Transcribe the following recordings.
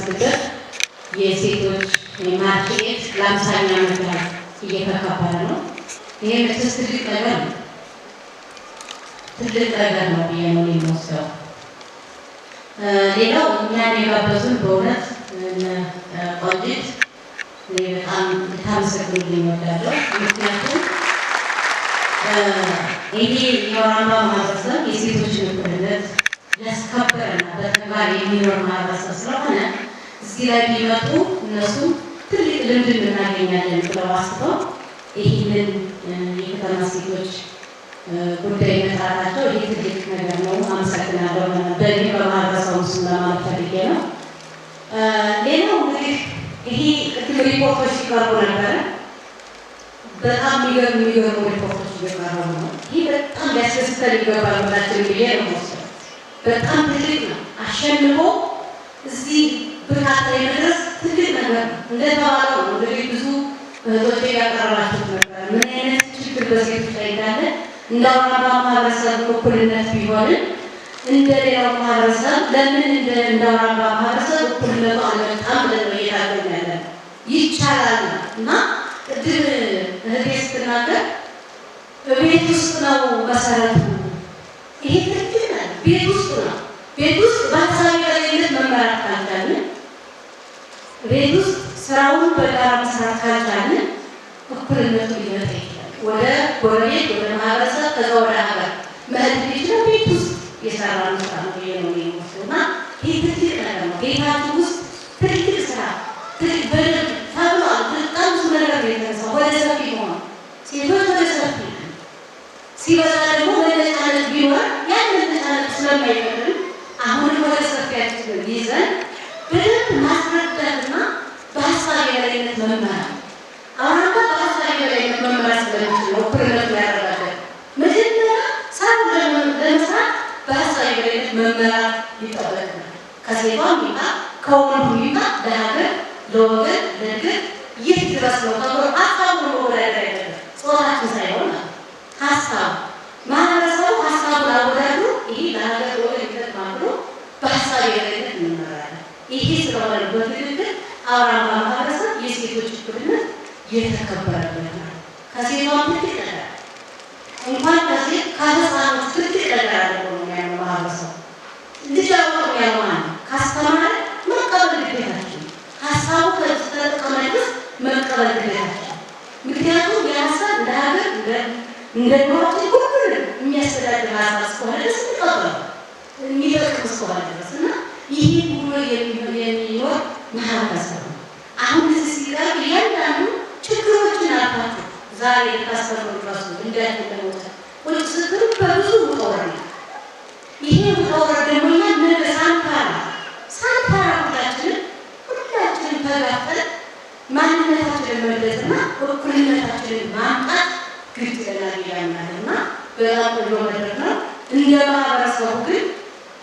የሚመስልበት የሴቶች ማርኬት ለአምሳኛ ዓመት እየተከበረ ነው። ይሄ መቼስ ትልቅ ነገር ነው። ትልቅ ነገር ነው ብዬ ነው የሚወስደው። ሌላው እኛን የጋበዙን በእውነት ቆንጂት በጣም ልታመሰግኑልኝ እወዳለሁ። ምክንያቱም ይሄ የወራማ ማህበረሰብ የሴቶችን እኩልነት ያስከበረና በተግባር የሚኖር ማህበረሰብ ስለሆነ እዚህ ላይ ቢመጡ እነሱም ትልቅ ልምድ እናገኛለን ብለው አስበው ይህንን የከተማ ሴቶች ጉዳይ መስራታቸው ይሄ ትልቅ ነገር ነው። አመሰግናለሁ። በእኔ በማህበረሰቡ ስም ለማለት ፈልጌ ነው። ሌላው እንግዲህ ይሄ ቅድም ሪፖርቶች ሲቀርቡ ነበረ። በጣም የሚገርሙ ሪፖርቶች እየቀረቡ ነው። ይህ በጣም ሊያስደስተን ይገባል ብላችን ብዬ ነው የምወስደው። በጣም ትልቅ ነው። አሸንፎ እዚህ ብቃት ላይ መድረስ ትልቅ ነገር ነው። እንደተባለው እንግዲህ ብዙ እህቶቼ ያቀረባችሁት ነበረ። ምን አይነት ችግር በሴቶች ላይ እንዳለ እንደ አውራምባ ማህበረሰብ እኩልነት ቢሆንም እንደ ሌላው ማህበረሰብ ለምን እንደ አውራምባ ማህበረሰብ እኩልነቱ አልመጣም ብለን ነው እየታገልን ያለን። ይቻላል እና ቅድም እህቴ ስትናገር ቤት ውስጥ ነው መሰረቱ። ይሄ ትክክል ነው። ቤት ውስጥ ነው። ቤት ውስጥ በሀሳብ የበላይነት መመራት ካልቻልን፣ ቤት ውስጥ ስራውን በጋራ መስራት ካልቻልን እኩልነቱ ሊመጣ ይችላል። ወደ ጎረቤት፣ ወደ ማህበረሰብ፣ ከዛ ወደ ሀገር መሄድ ይችላል። ቤት ውስጥ የሰራነው ስራ ነው ብዬ ነው የሚወስደው እና ይህ ትልቅ ነገር ነው። ቤታችን ውስጥ ትልቅ ስራ በደንብ ተብሏል። በጣም ብዙ ነገር ነው የተነሳው። ወደ ሰፊ ሆነ ሴቶች ወደ ሰፊ ሲበዛ ደግሞ በነፃነት ቢኖር ያን ነፃነት ስለማይፈቅድ አሁንም ወደ ሰፊያችን ይዘን በደንብ ማስረዳትና በሀሳብ የበላይነት መመራት አውራምባ በሀሳብ የበላይነት መመራት ስለሚችል ነው እኩልነት ያረጋገጥ። መጀመሪያ ስራውን ለመስራት በሀሳብ የበላይነት መመራት ይጠበቅናል። ከሴቷም ይምጣ ከወንዱ ይምጣ ለሀገር ለወገን ለእድገት የት ድረስ ነው ተብሎ ሀሳቡ ነው መወዳደር አይደለም። ጾታችን ሳይሆን ሀሳብ ማህበረሰቡ ሀሳቡን አወዳድሮ ይሄ ለሀገር ለወገን ይጠቅማል ብሎ በሀሳብ የበላይነት እንመራለን። ይሄ ስለሆነ በትክክል አውራምባ ማህበረሰብ የሴቶች እኩልነት የተከበረበት ነው። ከሴቷም ትልቅ ነገር እንኳን ከሴት ከህፃኖች ትልቅ ነገር አድርጎ ነው ያለው ማህበረሰቡ። ልጅ አውቀው ያልሆነ ካስተማረ መቀበል ግዴታችን፣ ሀሳቡ ከተጠቀመ ድረስ መቀበል ግዴታችን። ምክንያቱም የሀሳብ እንደ ሀገር እንደ ኑሯችን ሁሉንም የሚያስተዳድር ሀሳብ እስከሆነ ድረስ እንቀበለው የሚጠቅም እስከሆነ ድረስ እና ይህ ሁሉ የሚኖር ማህበረሰብ ነው። አሁን እዚህ ሲቀርብ እያንዳንዱ ችግሮችን አልፋችሁ ዛሬ ልታስተምሩ ድረሱ እንዳያለመውታ ቁጭ ስትሉ በብዙ ውጣውረድ ነው። ይሄ ውጣውረድ ደግሞ እኛ ነገ ሳንፈራ ሁላችንን ተጋፍጠን ማንነታችንን መግለጽና እኩልነታችንን ማምጣት ግድ ይለናል ያምናልና በጣም ቆንጆ መድረክ ነው። እንደ ማህበረሰቡ ግን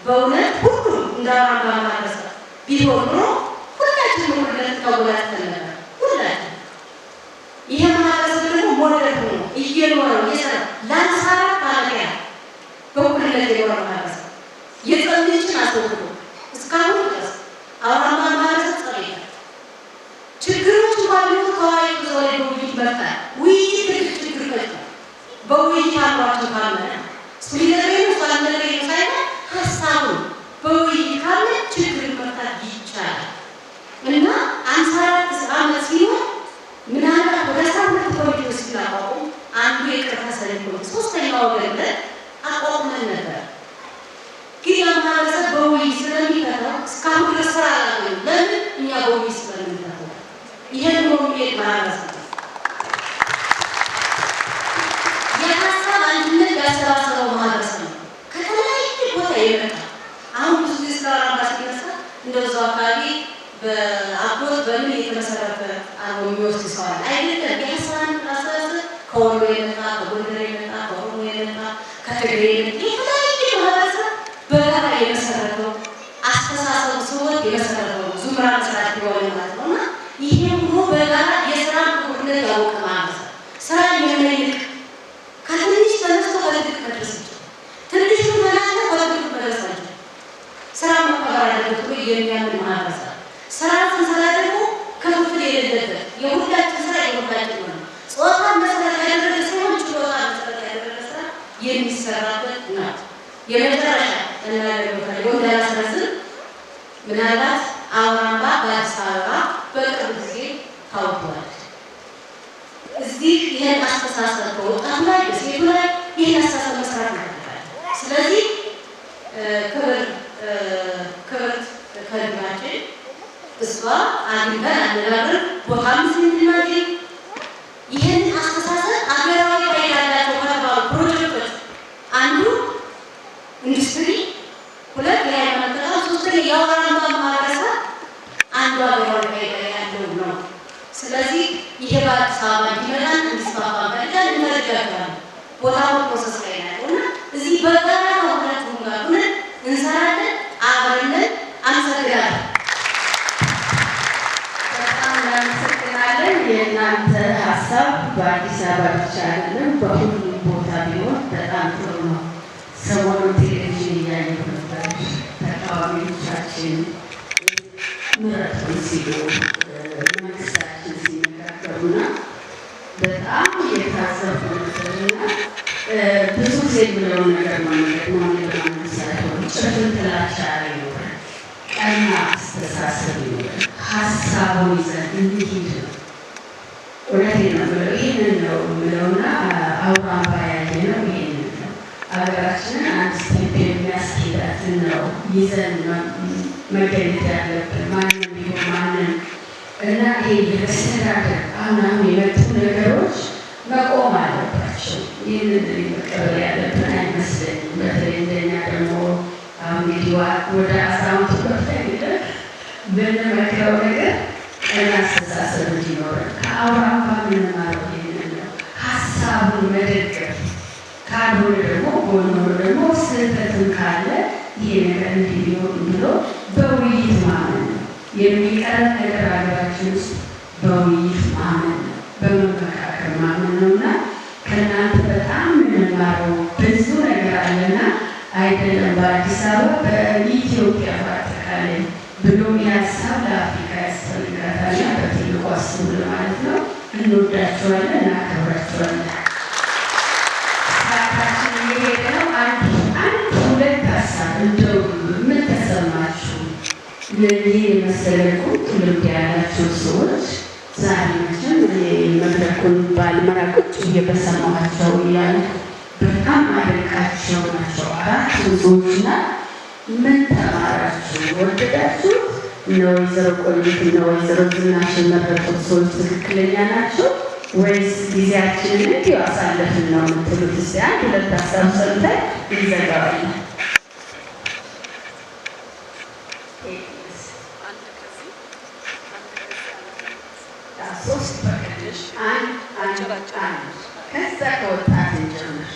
በእውነት ሁሉም እንደ አውራምባ ማህበረሰብ ቢሆን ኖሮ ሁላችንም እኩልነት ተጎናጽፈን ነበር። ሁላችን ይሄ ማህበረሰብ ደግሞ ሞዴል ሆኖ እየኖረው እየሰራ ለ14 ዓመት ያህል በእኩልነት የኖረ ማህበረሰብ የጸብ ምንጭን አስወግዶ እስካሁን ድረስ አውራምባ ማህበረሰብ ጸብ የለም። ችግሮች እንኳን ቢሆኑ ተወያይቶ እዛው ላይ በውይይት መፍታት ውይይት ትልቅ ችግር ፈጥቷል። በውይይት አሏቸው ካመነ ስሊደሬኑ ሳንደሬኑ ሳይሆን ሀሳቡን በውይይት ካለ ችግር መፍታት ይቻላል እና 54 ዓመት ሲሆን ምናልባት ወደ 12 ኮሚቴዎች ሲላቋቁም አንዱ የቅርታ ሰነድ ኮሚቴ ሶስተኛው ወገን ላይ አቋቁመን ነበር። ግን ማህበረሰብ በውይይት ስለሚፈታው እስካሁን ድረስ ስራ አላገኙም። ለምን? እኛ በውይይት ስለምንፈታው። ይሄን ነው የሚሄድ ማህበረሰብ የሀሳብ አንድነት ያሰባሰበው ማህበረሰብ ነው። ከተለያየ ቦታ የመጣ አሁን ብዙ ጊዜ ስለ አውራምባ ሲነሳ እንደዛው አካባቢ በአጎት በምን የተመሰረተ አሁን የሚወስድ ሰው አለ አይደለም። የሀሳብ አስተሳሰብ ከወሎ የመጣ ከጎንደር የመጣ ከኦሮሞ የመጣ ከትግሬ የመጣ የተለያየ ማህበረሰብ በጋራ የመሰረተው አስተሳሰቡ ሰዎች የመሰረተው ዙምራ መስራት ቢሆን ማለት ነው እና ይሄ ሁሉ በጋራ የስራ እኩልነት ያወቀ ማህበረሰብ ስራ የሚያመልክ ከትንሽ ተነስቶ ከትልቅ መድረስ ይችላል። ትንሽ ተናግሮ ከትልቅ መድረስ ይችላል። ስራ መከበር አለበት ብሎ የሚያምን ማህበረሰብ፣ ስራ መናገር የምፈልገው እንዳላስረዝም ምናልባት አውራምባ በአዲስ አበባ በቅርብ ጊዜ ታውቋል። እዚህ ይህን አስተሳሰብ በወጣቱ ላይ በሴቱ ላይ ይህን አስተሳሰብ መስራት ነበራል። ስለዚህ ክብርት ከንቲባችን እሷ አግኝተን አነጋገር ቦታ ምስል እንድናገኝ ይህን አስተሳሰብ አገራዊ ፋይዳ ያላቸው ከተባሉ ፕሮጀክቶች አንዱ ኢንዱስትሪ፣ ሁለት የሃይማኖት ተቋም፣ ሶስተኛ የአውራምባ ማህበረሰብ አንዱ አገራዊ ፋይዳ ያለው ነው። ስለዚህ ይሄ በአዲስ አበባ እንዲመጣ እንዲስፋፋ ፈልጋል እንረዳለን። ቦታው ፕሮሰስ ላይ ያለውና እዚህ በጋራ ሁላችሁም ጋር ሆነን እንሰራለን። አብረን አመሰግናለሁ። በጣም እናመሰግናለን። የእናንተ ሀሳብ በአዲስ አበባ ብቻ አይደለም በሁሉም ቦታ ቢሆን በጣም ጥሩ ነው። ሰሞኑን ቴሌቪዥን እያየሁ ነበር። ተቃዋሚዎቻችን ምረጡን ሲሉ መንግስታችን ሲነጋገሩና በጣም የታዘብኩ ነበርና ብዙ ጊዜ የምለው ነገር ነው ለመንግስታቸው ጭፍን ጥላቻ አይኖርም፣ ቀና አስተሳሰብ ይኖራል። ሀሳቡን ይዘን እንሂድ ነው። እውነቴን ነው የምለው። ይህንን ነው የምለውና አውራምባ ያየነው ይህንን ነው። ሀገራችንን አንድ ስቴፕ የሚያስኬዳትን ነው ይዘን መገኘት ያለብን ማንም ቢሆን ማንም እና ይሄ የመስተዳደር አሁን የመጡ ነገሮች መቆም አለባቸው። ይህንን መቀበል ያለብን አይመስለኝም። በተለይ እንደኛ ደግሞ አሁን እንግዲህ ወደ 11 ወቅት ላይ ብንመክረው ነገር ቀና አስተሳሰብ እንዲኖረን ከአውራምባ የምንማረው ይህንን ነው። ሀሳቡን መደገፍ ካልሆነ ደግሞ ጎኖ ደግሞ ስህተትም ካለ ይሄ ነገር እንዲህ ቢሆን ብሎ በውይይት ማመን ነው የሚቀረን ነገር ሀገራችን ውስጥ በውይይት ማመን ነው፣ በመመካከር ማመን ነው እና ከእናንተ በጣም የምንማረው ብዙ ነገር አለና አይደለም በአዲስ አበባ በኢትዮጵያ በአጠቃላይ ብሎም የሀሳብ ለአፍሪካ ያስፈልጋታልና በትልቁ አስቡ ለማለት ነው። እንወዳቸዋለን፣ እናከብራቸዋለን። ሰዓታችን እየሄደ ነው። አንድ ሁለት ሀሳብ እንደው ምን ተሰማችሁ? ለዚህ የመሰለ ቁጥ ልምድ ያላቸው ሰዎች ዛሬ መቼም መድረኩን ባልመራ ቁጭ እየበሰማቸው እያለ በጣም አደንቃቸው ናቸው። አራት ብዙዎችና ምን ተማራችሁ? ወደዳችሁ? እነ ወይዘሮ ቆይት እነ ወይዘሮ ዝናሽ የመረጡት ሰዎች ትክክለኛ ናቸው ወይስ ጊዜያችንን እንዲሁ አሳለፍን ነው የምትሉት? እስኪ አንድ ሁለት ሀሳብ ሰምተን እንዘጋዋለን። ሶስት በቀንሽ አንድ ከዛ ከወጣት እንጀምር።